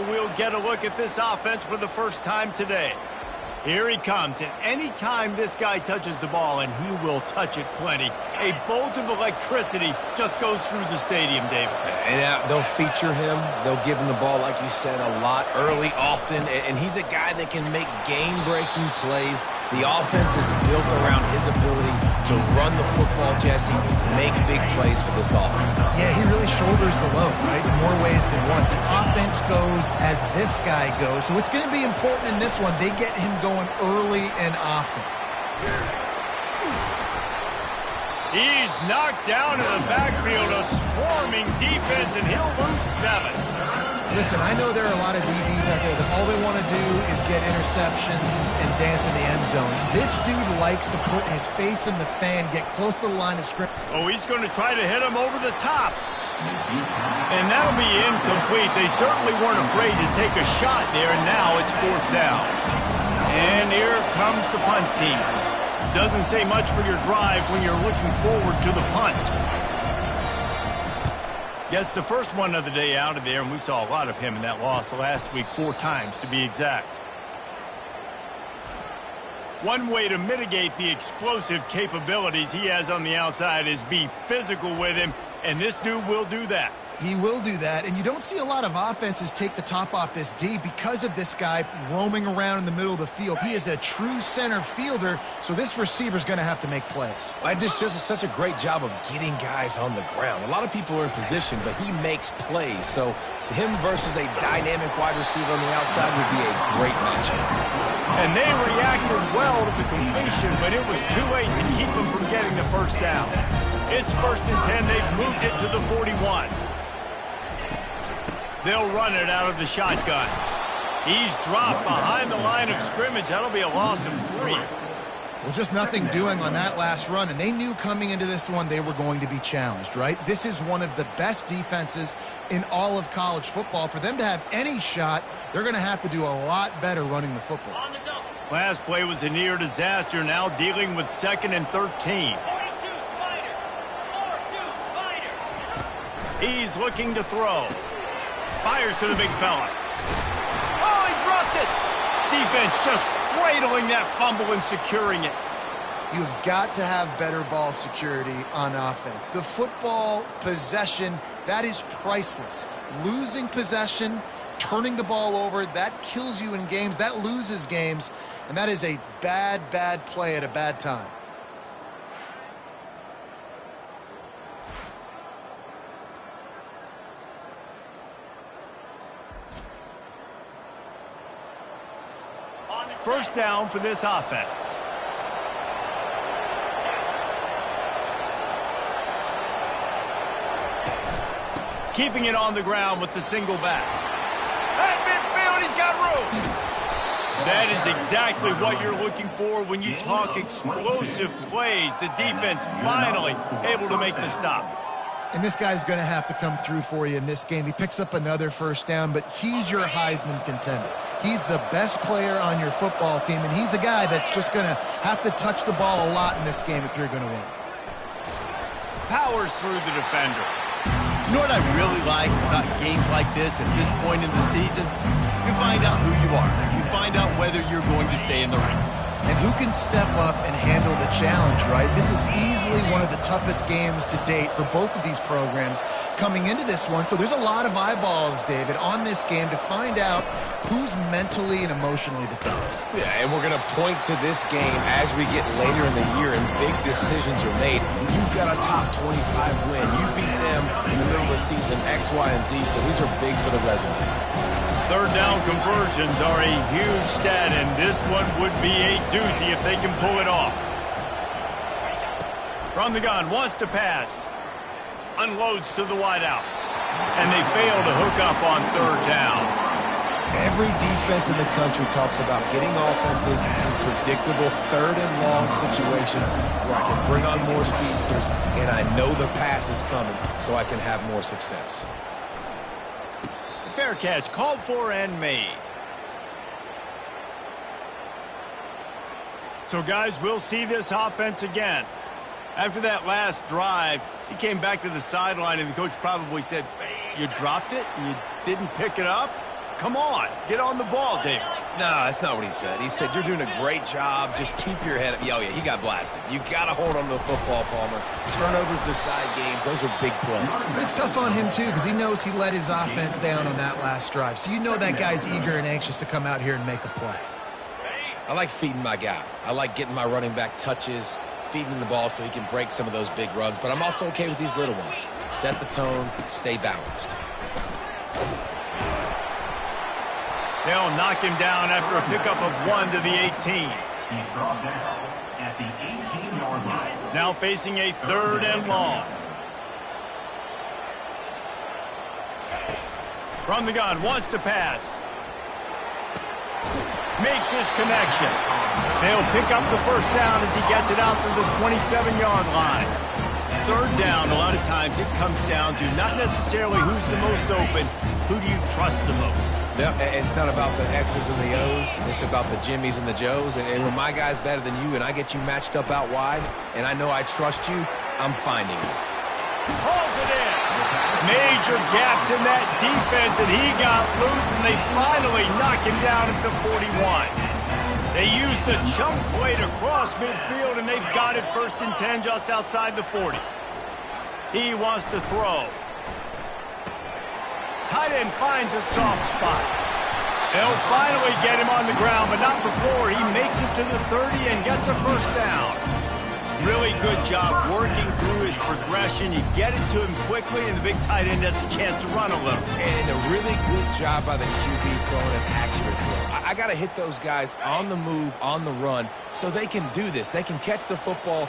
we'll get a look at this offense for the first time today. Here he comes, and any time this guy touches the ball, and he will touch it plenty, a bolt of electricity just goes through the stadium, David. And they'll feature him. They'll give him the ball, like you said, a lot, early, often, and he's a guy that can make game-breaking plays. The offense is built around his ability to run the football, Jesse, make big plays for this offense. Yeah, he really shoulders the load, right, in more ways than one. The offense goes as this guy goes, so it's going to be important in this one. They get him going early and often. He's knocked down in the backfield, a swarming defense, and he'll lose 7. Listen, I know there are a lot of DBs out there that all they want to do is get interceptions and dance in the end zone. This dude likes to put his face in the fan, get close to the line of scrimmage. Oh, he's going to try to hit him over the top. And that'll be incomplete. They certainly weren't afraid to take a shot there, and now it's 4th down. And here comes the punt team. Doesn't say much for your drive when you're looking forward to the punt. Gets the first one of the day out of there, and we saw a lot of him in that loss last week, 4 times to be exact. One way to mitigate the explosive capabilities he has on the outside is be physical with him, and this dude will do that. He will do that, and you don't see a lot of offenses take the top off this D because of this guy roaming around in the middle of the field. He is a true center fielder, so this receiver's going to have to make plays. Well, this just is such a great job of getting guys on the ground. A lot of people are in position, but he makes plays, so him versus a dynamic wide receiver on the outside would be a great matchup. And they reacted well to the completion, but it was too late to keep them from getting the first down. It's 1st and 10. They've moved it to the 41. They'll run it out of the shotgun. He's dropped behind the line of scrimmage. That'll be a loss of 3. Well, just nothing doing on that last run, and they knew coming into this one they were going to be challenged, right? This is one of the best defenses in all of college football. For them to have any shot, they're going to have to do a lot better running the football. Last play was a near disaster, now dealing with 2nd and 13. He's looking to throw. Fires to the big fella. Oh, he dropped it! Defense just cradling that fumble and securing it. You've got to have better ball security on offense. The football possession, that is priceless. Losing possession, turning the ball over, that kills you in games, that loses games, and that is a bad, bad play at a bad time. First down for this offense. Keeping it on the ground with the single back. At midfield, he's got room. That is exactly what you're looking for when you talk explosive plays. The defense finally able to make the stop. And this guy's going to have to come through for you in this game. He picks up another first down, but he's your Heisman contender. He's the best player on your football team, and he's a guy that's just going to have to touch the ball a lot in this game if you're going to win. Powers through the defender. You know what I really like about games like this at this point in the season? You find out who you are. You find out whether you're going to stay in the race. And who can step up and handle the challenge, right? This is easily one of the toughest games to date for both of these programs coming into this one. So there's a lot of eyeballs, David, on this game to find out who's mentally and emotionally the toughest. Yeah, and we're going to point to this game as we get later in the year and big decisions are made. You've got a top 25 win. You beat them in the middle of the season, X, Y, and Z, so these are big for the resume. Third down conversions are a huge stat, and this one would be a doozy if they can pull it off. From the gun, wants to pass. Unloads to the wideout. And they fail to hook up on 3rd down. Every defense in the country talks about getting offenses in predictable 3rd and long situations where I can bring on more speedsters, and I know the pass is coming, so I can have more success. Fair catch, called for and made. So, guys, we'll see this offense again. After that last drive, he came back to the sideline, and the coach probably said, you dropped it? You didn't pick it up? Come on, get on the ball, David. No, that's not what he said. He said, you're doing a great job. Just keep your head up. Oh, yeah, he got blasted. You got to hold on to the football, Palmer. Turnovers decide games. Those are big plays. But it's tough on him, too, because he knows he let his offense down on that last drive. So you know that guy's eager and anxious to come out here and make a play. I like feeding my guy. I like getting my running back touches, feeding him the ball so he can break some of those big runs. But I'm also okay with these little ones. Set the tone, stay balanced. They'll knock him down after a pickup of 1 to the 18. He's brought down at the 18-yard line. Now facing a 3rd and long. From the gun, wants to pass. Makes his connection. They'll pick up the first down as he gets it out to the 27-yard line. 3rd down, a lot of times it comes down to not necessarily who's the most open, who do you trust the most? No, it's not about the X's and the O's. It's about the Jimmys and the Joes. And when my guy's better than you and I get you matched up out wide and I know I trust you, I'm finding you. Pulls it in. Major gaps in that defense, and he got loose, and they finally knock him down at the 41. They used the jump play to cross midfield, and they've got it 1st and 10 just outside the 40. He wants to throw. Tight end finds a soft spot. They'll finally get him on the ground, but not before he makes it to the 30 and gets a first down. Really good job working through his progression. You get it to him quickly, and the big tight end has a chance to run a little. And a really good job by the QB throwing an accurate throw. I got to hit those guys on the move, on the run, so they can do this. They can catch the football,